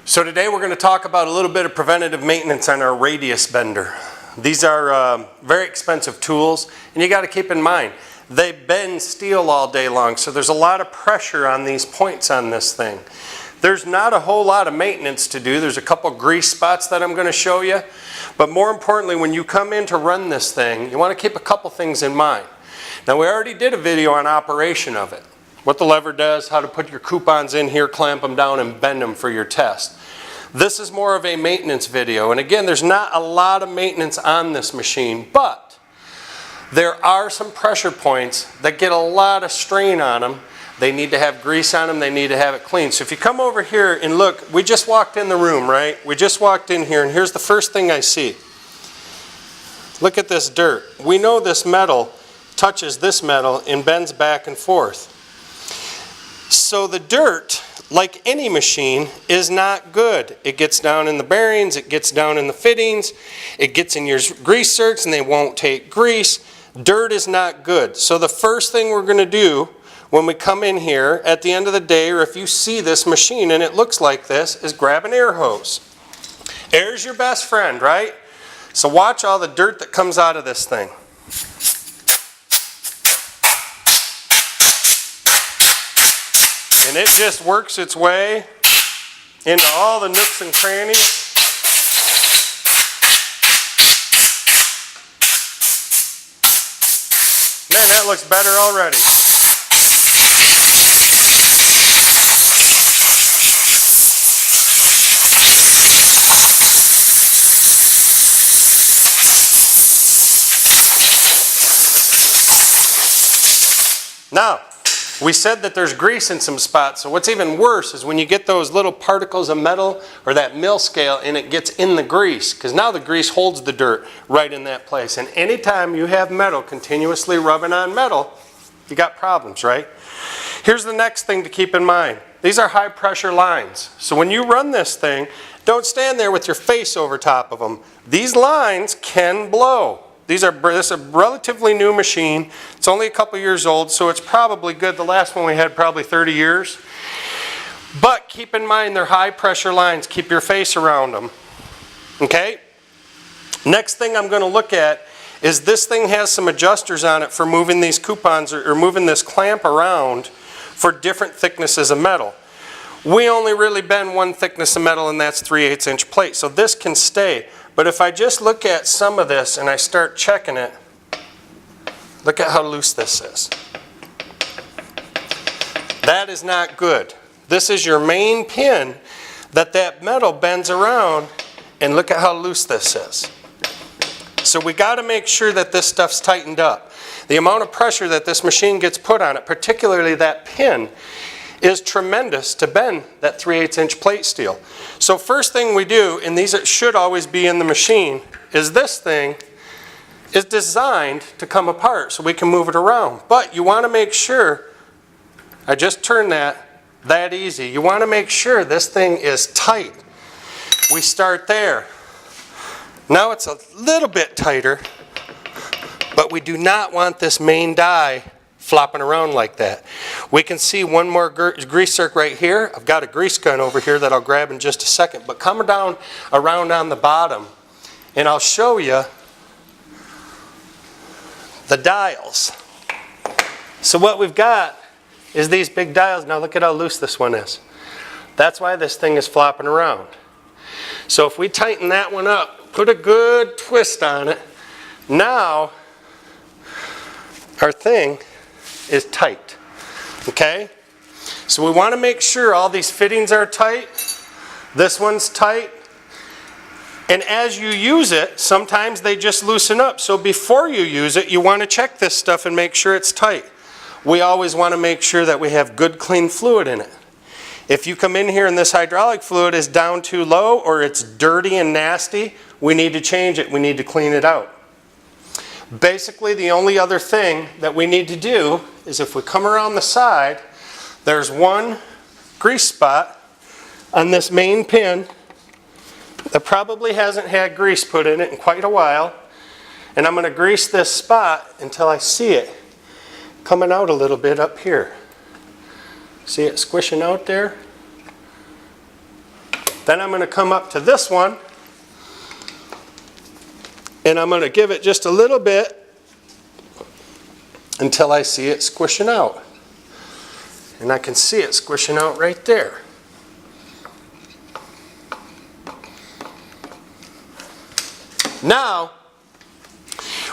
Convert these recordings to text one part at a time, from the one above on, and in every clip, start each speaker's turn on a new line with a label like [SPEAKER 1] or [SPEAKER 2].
[SPEAKER 1] So today we're going to talk about a little bit of preventative maintenance on our radius bender. These are very expensive tools, and you got to keep in mind they bend steel all day long, so there's a lot of pressure on these points on this thing. There's not a whole lot of maintenance to do. There's a couple grease spots that I'm going to show you, but more importantly, when you come in to run this thing, you want to keep a couple things in mind. Now, we already did a video on operation of it. What the lever does, how to put your coupons in here, clamp them down, and bend them for your test. This is more of a maintenance video, and again, there's not a lot of maintenance on this machine, but there are some pressure points that get a lot of strain on them. They need to have grease on them, they need to have it clean. So if you come over here and look, we just walked in the room, right? We just walked in here, and here's the first thing I see. Look at this dirt. We know this metal touches this metal and bends back and forth. So the dirt, like any machine, is not good. It gets down in the bearings, it gets down in the fittings, it gets in your grease zerks and they won't take grease. Dirt is not good. So the first thing we're going to do when we come in here at the end of the day, or if you see this machine and it looks like this, is grab an air hose. Air's your best friend, right? So watch all the dirt that comes out of this thing. And it just works its way into all the nooks and crannies. Man, that looks better already. Now, we said that there's grease in some spots, so what's even worse is when you get those little particles of metal or that mill scale and it gets in the grease, because now the grease holds the dirt right in that place. And anytime you have metal continuously rubbing on metal, you got problems, right? Here's the next thing to keep in mind. These are high pressure lines. So when you run this thing, don't stand there with your face over top of them. These lines can blow. This is a relatively new machine. It's only a couple years old, so it's probably good. The last one we had probably 30 years. But keep in mind they're high pressure lines. Keep your face around them. Okay? Next thing I'm going to look at is this thing has some adjusters on it for moving these coupons or moving this clamp around for different thicknesses of metal. We only really bend one thickness of metal, and that's 3/8 inch plate. So this can stay. But if I just look at some of this and I start checking it, look at how loose this is. That is not good. This is your main pin that metal bends around, and look at how loose this is. So we got to make sure that this stuff's tightened up. The amount of pressure that this machine gets put on it, particularly that pin, is tremendous to bend that 3/8 inch plate steel. So first thing we do, and these should always be in the machine, is this thing is designed to come apart so we can move it around. But you want to make sure, I just turned that easy. You want to make sure this thing is tight. We start there. Now it's a little bit tighter, but we do not want this main die flopping around like that. We can see one more grease circ right here. I've got a grease gun over here that I'll grab in just a second, but come down around on the bottom and I'll show you the dials. So what we've got is these big dials. Now look at how loose this one is. That's why this thing is flopping around. So if we tighten that one up, put a good twist on it, now our thing is tight. Okay? So we want to make sure all these fittings are tight. This one's tight. And as you use it, sometimes they just loosen up. So before you use it, you want to check this stuff and make sure it's tight. We always want to make sure that we have good clean fluid in it. If you come in here and this hydraulic fluid is down too low or it's dirty and nasty, we need to change it. We need to clean it out. Basically, the only other thing that we need to do is if we come around the side, there's one grease spot on this main pin that probably hasn't had grease put in it in quite a while. And I'm going to grease this spot until I see it coming out a little bit up here. See it squishing out there? Then I'm going to come up to this one and I'm going to give it just a little bit until I see it squishing out. And I can see it squishing out right there. Now,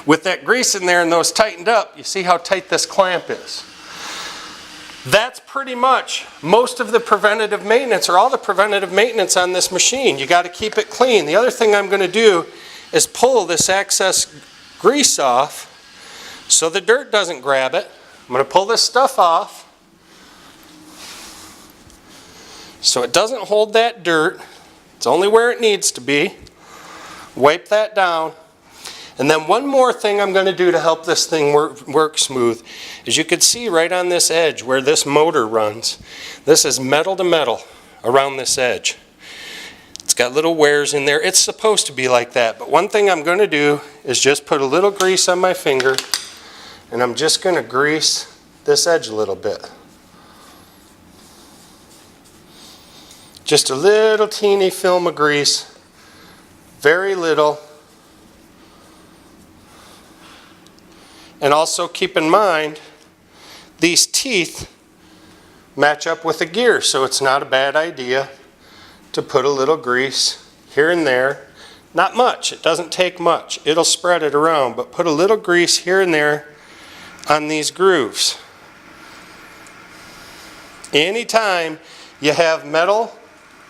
[SPEAKER 1] with that grease in there and those tightened up, you see how tight this clamp is. That's pretty much most of the preventative maintenance, or all the preventative maintenance on this machine. You got to keep it clean. The other thing I'm going to do is pull this excess grease off so the dirt doesn't grab it. I'm going to pull this stuff off so it doesn't hold that dirt. It's only where it needs to be. Wipe that down. And then one more thing I'm going to do to help this thing work smooth is you can see right on this edge where this motor runs, this is metal to metal around this edge. It's got little wears in there. It's supposed to be like that. But one thing I'm going to do is just put a little grease on my finger and I'm just going to grease this edge a little bit. Just a little teeny film of grease, very little. And also keep in mind, these teeth match up with the gear, so it's not a bad idea to put a little grease here and there. Not much, it doesn't take much. It'll spread it around, but put a little grease here and there on these grooves. Anytime you have metal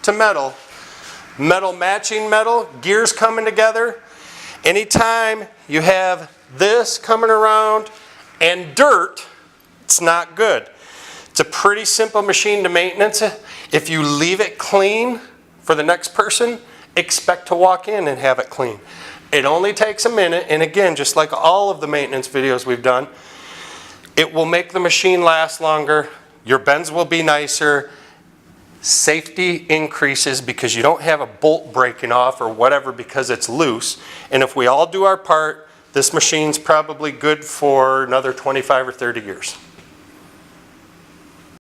[SPEAKER 1] to metal, metal matching metal, gears coming together, anytime you have this coming around and dirt, it's not good. It's a pretty simple machine to maintenance. If you leave it clean for the next person, expect to walk in and have it clean. It only takes a minute, and again, just like all of the maintenance videos we've done, it will make the machine last longer, your bends will be nicer, safety increases because you don't have a bolt breaking off or whatever because it's loose. And if we all do our part, this machine's probably good for another 25 or 30 years.